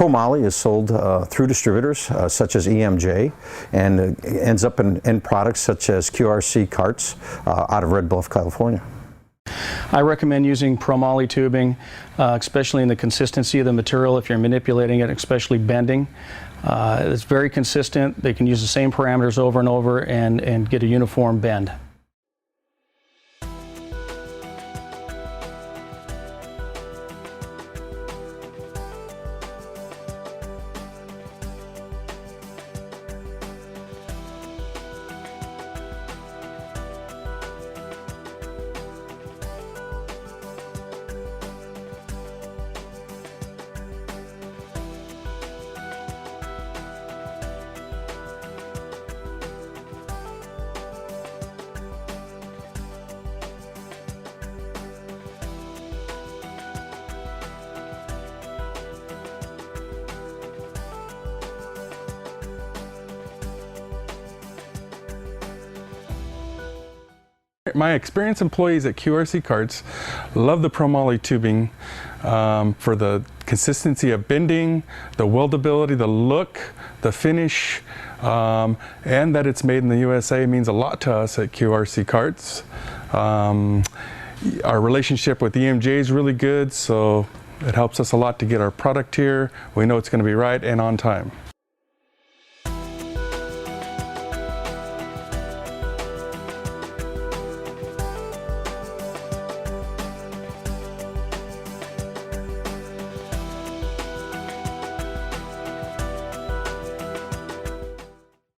chro-moly is sold through distributors such as EMJ, and ends up in end products such as QRC Karts out of Red Bluff, California. I recommend using chro-moly tubing, especially in the consistency of the material if you're manipulating it, especially bending. It's very consistent. They can use the same parameters over and over and get a uniform bend. My experienced employees at QRC Karts love the chro-moly tubing for the consistency of bending, the weldability, the look, the finish, and that it's made in the USA means a lot to us at QRC Karts. Our relationship with EMJ is really good, so it helps us a lot to get our product here. We know it's going to be right and on time.